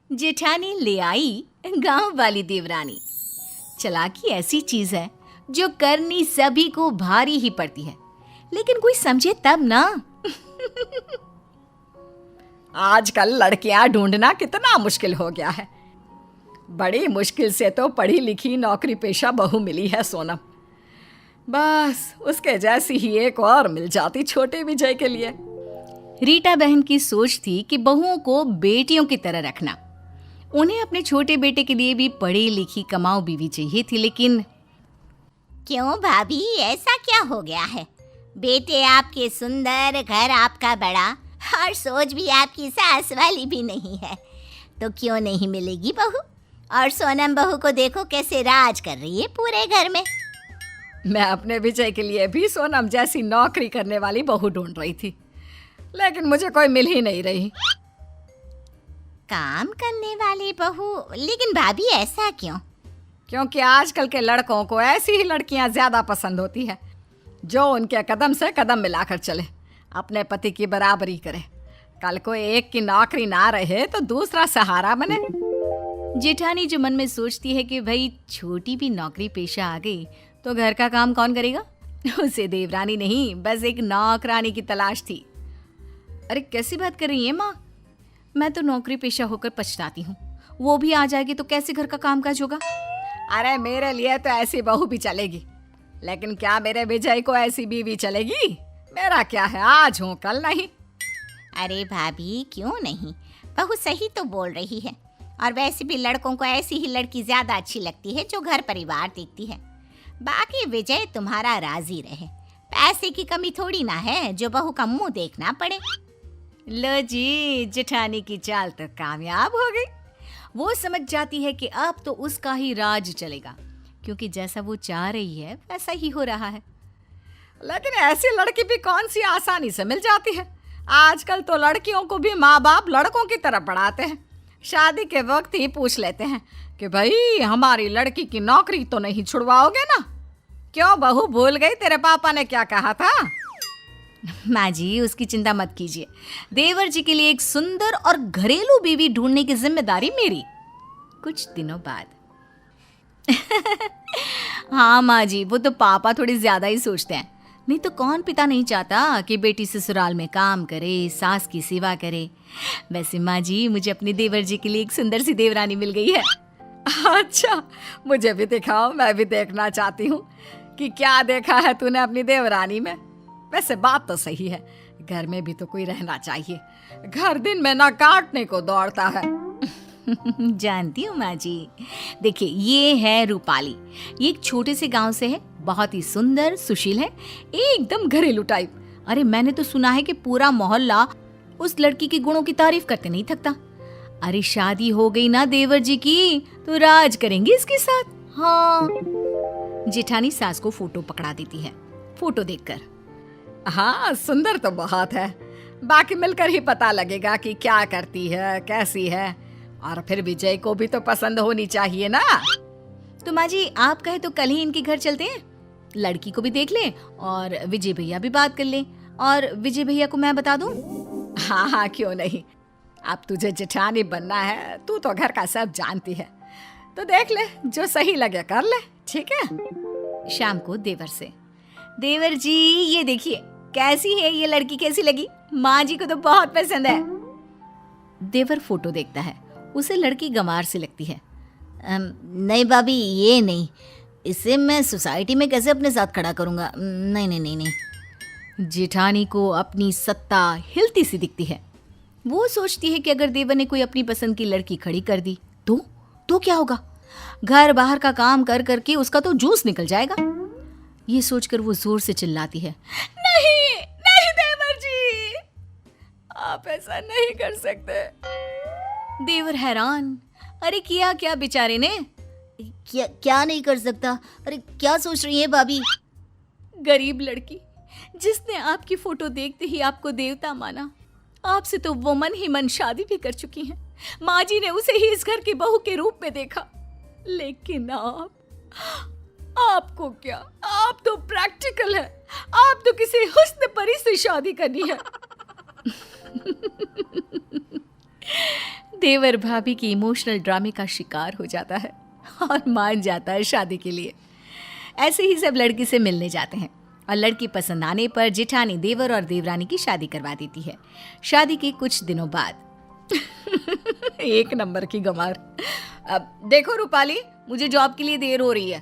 जेठानी ले आई गांव वाली देवरानी। चालाकी ऐसी चीज है जो करनी सभी को भारी ही पड़ती है, लेकिन कोई समझे तब ना। आजकल लड़कियां ढूंढना कितना मुश्किल हो गया है। बड़ी मुश्किल से तो पढ़ी लिखी नौकरी पेशा बहू मिली है सोनम। बस उसके जैसी ही एक और मिल जाती छोटे विजय के लिए। रीटा बहन की सोच थी कि बहुओं को बेटियों की तरह रखना। उन्हें अपने छोटे बेटे के लिए भी पढ़ी लिखी कमाऊ बीवी चाहिए थी, लेकिन क्यों भाभी, ऐसा क्या हो गया है? बेटे आपके सुंदर, घर आपका बड़ा, और सोच भी आपकी सास वाली भी नहीं है, तो क्यों नहीं मिलेगी बहू? और सोनम बहू को देखो कैसे राज कर रही है पूरे घर में। मैं अपने विजय के लिए भी सोनम जैसी नौकरी करने वाली बहू ढूंढ रही थी, लेकिन मुझे कोई मिल ही नहीं रही। काम करने वाली बहू? लेकिन भाभी ऐसा क्यों? क्योंकि आजकल के लड़कों को ऐसी ही लड़कियां ज्यादा पसंद होती है जो उनके कदम से कदम मिलाकर चले, अपने पति की बराबरी करे। कल को एक की नौकरी ना रहे तो दूसरा सहारा बने। जेठानी जो मन में सोचती है कि भाई छोटी भी नौकरी पेशा आ गई तो घर का काम कौन करेगा, उसे देवरानी नहीं बस एक नौकरानी की तलाश थी। अरे कैसी बात कर रही है माँ, मैं तो नौकरी पेशा होकर पछताती हूँ। वो भी आ जाएगी तो कैसे घर का कामकाज होगा? अरे मेरे लिए तो ऐसी बहू भी चलेगी, लेकिन क्या मेरे विजय को ऐसी बीवी चलेगी? मेरा क्या है, आज हूँ कल नहीं। अरे भाभी क्यों नहीं, बहू सही तो बोल रही है। और वैसे भी लड़कों को ऐसी ही लड़की ज्यादा अच्छी लगती है जो घर परिवार देखती है। बाकी विजय तुम्हारा राजी रहे, पैसे की कमी थोड़ी ना है जो बहू का मुंह देखना पड़े। लो जी, जेठानी की चाल तो कामयाब हो गई। वो समझ जाती है कि अब तो उसका ही राज चलेगा, क्योंकि जैसा वो चाह रही है वैसा ही हो रहा है। लेकिन ऐसी लड़की भी कौन सी आसानी से मिल जाती है। आजकल तो लड़कियों को भी माँ बाप लड़कों की तरफ बढ़ाते हैं। शादी के वक्त ही पूछ लेते हैं कि भाई हमारी लड़की की नौकरी तो नहीं छुड़वाओगे ना? क्यों बहू, भूल गई तेरे पापा ने क्या कहा था? माँ जी उसकी चिंता मत कीजिए, देवर जी के लिए एक सुंदर और घरेलू बीवी ढूंढने की जिम्मेदारी मेरी। कुछ दिनों बाद हाँ माँ जी, वो तो पापा थोड़ी ज्यादा ही सोचते हैं, नहीं तो कौन पिता नहीं चाहता कि बेटी ससुराल में काम करे, सास की सेवा करे। वैसे माँ जी मुझे अपने देवर जी के लिए एक सुंदर सी देवरानी मिल गई है। अच्छा, मुझे भी दिखाओ, मैं भी देखना चाहती हूँ कि क्या देखा है तूने अपनी देवरानी में। वैसे बात तो सही है, घर में भी तो कोई रहना चाहिए। घर दिन में ना काटने को दौड़ता है। जानती हूँ माँ जी। देखिए ये है रूपाली, ये एक छोटे से गांव से है, बहुत ही सुंदर सुशील है, एकदम घरेलू टाइप। अरे मैंने तो सुना है कि पूरा मोहल्ला उस लड़की के गुणों की तारीफ करते नहीं थकता। अरे शादी हो गई ना देवर जी की तो राज करेंगे इसके साथ। हाँ। जेठानी सास को फोटो पकड़ा देती है। फोटो देखकर हाँ सुंदर तो बहुत है, बाकी मिलकर ही पता लगेगा कि क्या करती है, कैसी है। और फिर विजय को भी तो पसंद होनी चाहिए ना। तो माँ जी आप कहे तो कल ही इनके घर चलते हैं, लड़की को भी देख लें और विजय भैया भी बात कर लें, और विजय भैया को मैं बता दूं। हाँ हाँ क्यों नहीं, अब तुझे जेठानी बनना है, तू तो घर का सब जानती है, तो देख ले, जो सही लगे कर ले, ठीक है। शाम को देवर से, देवर जी ये देखिए कैसी है ये लड़की, कैसी लगी? माँ जी को तो बहुत पसंद है। देवर फोटो देखता है, उसे लड़की गंवार सी लगती है। नहीं भाभी ये नहीं, इसे मैं सोसाइटी में कैसे अपने साथ खड़ा करूँगा? नहीं नहीं नहीं नहीं। जेठानी को अपनी सत्ता हिलती सी दिखती है। वो सोचती है कि अगर देवर ने कोई अपनी पसंद की लड़की खड़ी कर दी तो क्या होगा? घर बाहर का काम कर करके उसका तो जूस निकल जाएगा। ये सोचकर वो जोर से चिल्लाती है, नहीं नहीं देवर जी, आप ऐसा नहीं कर सकते। देवर हैरान, अरे किया क्या बेचारे ने? क्या नहीं कर सकता? अरे क्या सोच रही है भाभी? गरीब लड़की जिसने आपकी फोटो देखते ही आपको देवता माना, आपसे तो वो मन ही मन शादी भी कर चुकी हैं। माँ जी ने उसे ही इस घर की बहू के रूप में देखा, लेकिन आपको क्या, आप तो प्रैक्टिकल है, आप तो किसी हुस्न परी से शादी करनी है। देवर भाभी की इमोशनल ड्रामे का शिकार हो जाता है और मान जाता है शादी के लिए। ऐसे ही सब लड़की से मिलने जाते हैं और लड़की पसंद आने पर जेठानी देवर और देवरानी की शादी करवा देती है। शादी के कुछ दिनों बाद एक नंबर की गंवार। अब देखो रूपाली, मुझे जॉब के लिए देर हो रही है।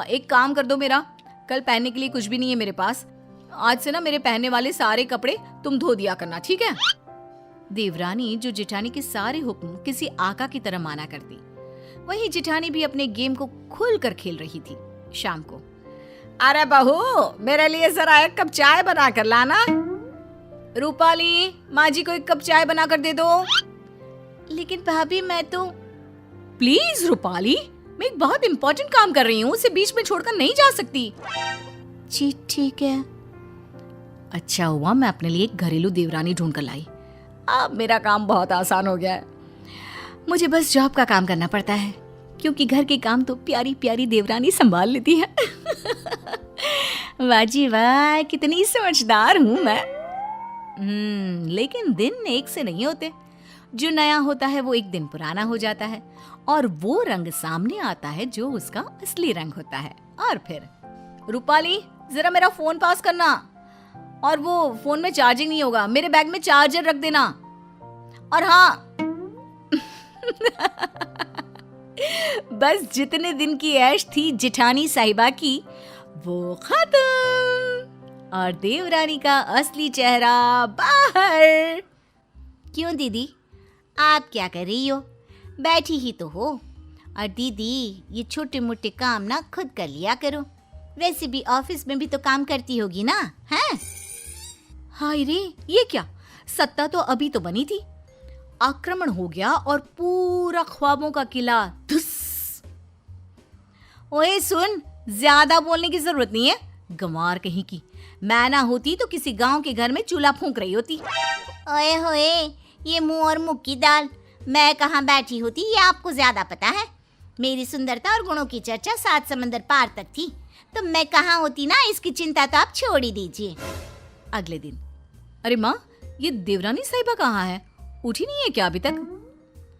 एक काम कर दो, मेरा कल पहनने के लिए कुछ भी नहीं है मेरे पास। आज से ना मेरे पहनने वाले सारे कपड़े तुम धो दिया करना, ठीक है? देवरानी जो जेठानी के सारे हुक्म किसी आका की तरह माना करती, वहीं जेठानी भी अपने गेम को खुल कर खेल रही थी। शाम को, अरे बहू, मेरे लिए जरा एक कप चाय बना कर लाना। रूपाली, माँ जी को एक कप चाय बना कर दे दो। लेकिन भाभी मैं तो। प्लीज रूपाली, मैं एक बहुत इंपॉर्टेंट काम कर रही हूँ, उसे बीच में छोड़कर नहीं जा सकती। जी ठीक है। अच्छा हुआ मैं अपने लिए एक घरेलू देवरानी ढूंढ कर लाई। अब मेरा काम बहुत आसान हो गया है। मुझे बस जॉब का काम करना पड़ता है, क्योंकि घर के काम तो प्यारी प्यारी देवरानी संभाल लेती है। वाह जी वाह, कितनी समझदार हूँ मैं। लेकिन दिन एक से नहीं होते। जो नया होता है वो एक दिन पुराना हो जाता है और वो रंग सामने आता है जो उसका असली रंग होता है। और फिर, रूपाली, जरा मेरा फोन पास करना। और वो फोन में चार्जिंग नहीं होगा, मेरे बैग में चार्जर रख देना। और हाँ, बस जितने दिन की ऐश थी जेठानी साहिबा की, वो खत्म और देवरानी का असली चेहरा बाहर। क्यों दीदी, आप क्या कर रही हो? बैठी ही तो हो। और दीदी, ये छोटे मोटे काम ना खुद कर लिया करो। वैसे भी ऑफिस में भी तो काम करती होगी ना, हैं? हाय रे, ये क्या? सत्ता तो अभी तो बनी थी, आक्रमण हो गया और पूरा ख्वाबों का किला धुस। ओए सुन, ज्यादा बोलने की जरूरत नहीं है, गंवार कहीं की। मैं ना होती तो किसी गांव के घर में चूल्हा फूंक रही होती। ओए होए, ये मुंह और मुख की दाल। मैं कहाँ बैठी होती ये आपको ज्यादा पता है। मेरी सुंदरता और गुणों की चर्चा 7 समंदर पार तक थी, तो मैं कहाँ होती ना, इसकी चिंता तो आप छोड़ ही दीजिए। अगले दिन, अरे माँ, ये देवरानी साहिबा कहाँ है? उठी नहीं है क्या अभी तक?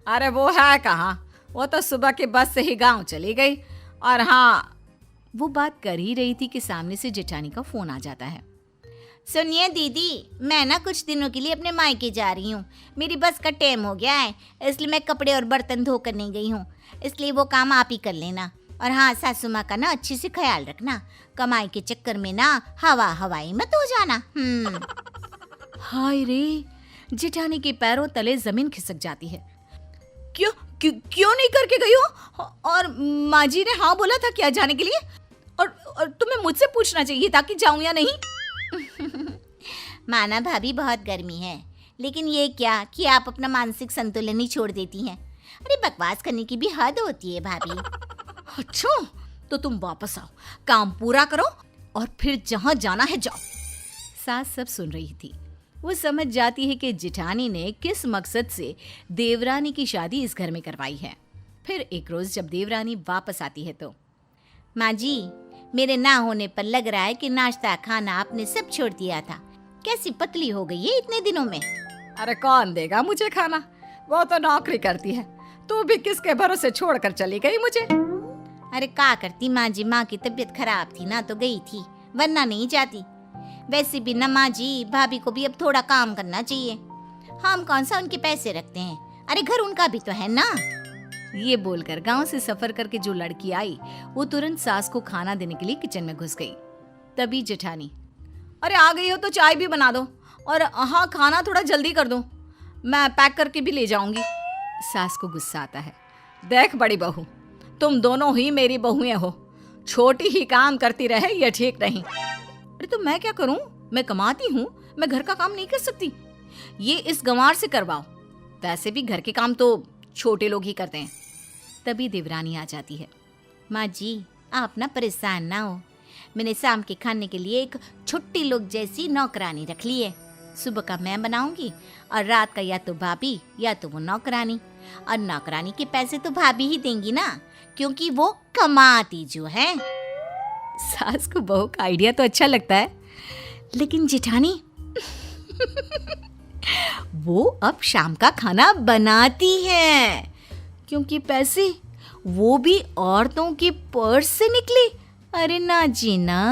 अरे वो है कहाँ, वो तो सुबह की बस से ही गांव चली गई। और हाँ, वो बात कर ही रही थी कि सामने से जेठानी का फोन आ जाता है। सुनिए दीदी, मैं ना कुछ दिनों के लिए अपने मायके जा रही हूँ। मेरी बस का टाइम हो गया है, इसलिए मैं कपड़े और बर्तन धो कर नहीं गई हूँ। इसलिए वो काम आप ही कर लेना। और हाँ, सासू माँ का ना अच्छे से ख्याल रखना। कमाई के चक्कर में ना हवाई मत हो जाना। हाय रे, जेठानी के पैरों तले जमीन खिसक जाती है। क्यों नहीं करके गई हो? और माँ जी ने हाँ बोला था क्या जाने के लिए? और तुम्हें मुझसे पूछना चाहिए था कि जाऊं या नहीं। माना भाभी, बहुत गर्मी है, लेकिन ये क्या कि आप अपना मानसिक संतुलन ही छोड़ देती हैं। अरे बकवास करने की भी हद होती है भाभी। अच्छा, तो तुम वापस आओ, काम पूरा करो और फिर जहां जाना है जाओ। सास सब सुन रही थी। वो समझ जाती है कि जेठानी ने किस मकसद से देवरानी की शादी इस घर में करवाई है। फिर एक रोज जब देवरानी वापस आती है तो, माँ जी, मेरे ना होने पर लग रहा है कि नाश्ता खाना आपने सब छोड़ दिया था। कैसी पतली हो गई है इतने दिनों में। अरे कौन देगा मुझे खाना, वो तो नौकरी करती है। तू भी किसके भरोसे छोड़कर चली गई मुझे? अरे क्या करती माँ जी, माँ की तबीयत खराब थी ना तो गई थी, वरना नहीं जाती। वैसे भी ना माँ जी, भाभी को भी अब थोड़ा काम करना चाहिए। हम कौन सा उनके पैसे रखते हैं, अरे घर उनका भी तो है ना। ये बोलकर गांव से सफर करके जो लड़की आई, वो तुरंत सास को खाना देने के लिए किचन में घुस गई। तभी जेठानी, अरे आ गई हो तो चाय भी बना दो, और हाँ, खाना थोड़ा जल्दी कर दो, मैं पैक करके भी ले जाऊंगी। सास को गुस्सा आता है। देख बड़ी बहू, तुम दोनों ही मेरी बहुएं हो, छोटी ही काम करती रहे ये ठीक नहीं। अरे तो मैं क्या करूं, मैं कमाती हूँ, मैं घर का काम नहीं कर सकती? ये इस गंवार से करवाओ, वैसे भी घर के काम तो छोटे लोग ही करते हैं। तभी देवरानी आ जाती है। माँ जी, आप ना परेशान ना हो, मैंने शाम के खाने के लिए एक छुट्टी लोग जैसी नौकरानी रख ली है। सुबह का मैं बनाऊंगी और रात का या तो भाभी या तो वो नौकरानी। और नौकरानी के पैसे तो भाभी ही देंगी ना, क्योंकि वो कमाती जो है। सास को बहू का आइडिया तो अच्छा लगता है, लेकिन जेठानी वो अब शाम का खाना बनाती है, क्योंकि पैसे वो भी औरतों के पर्स से निकले। अरे ना जी ना।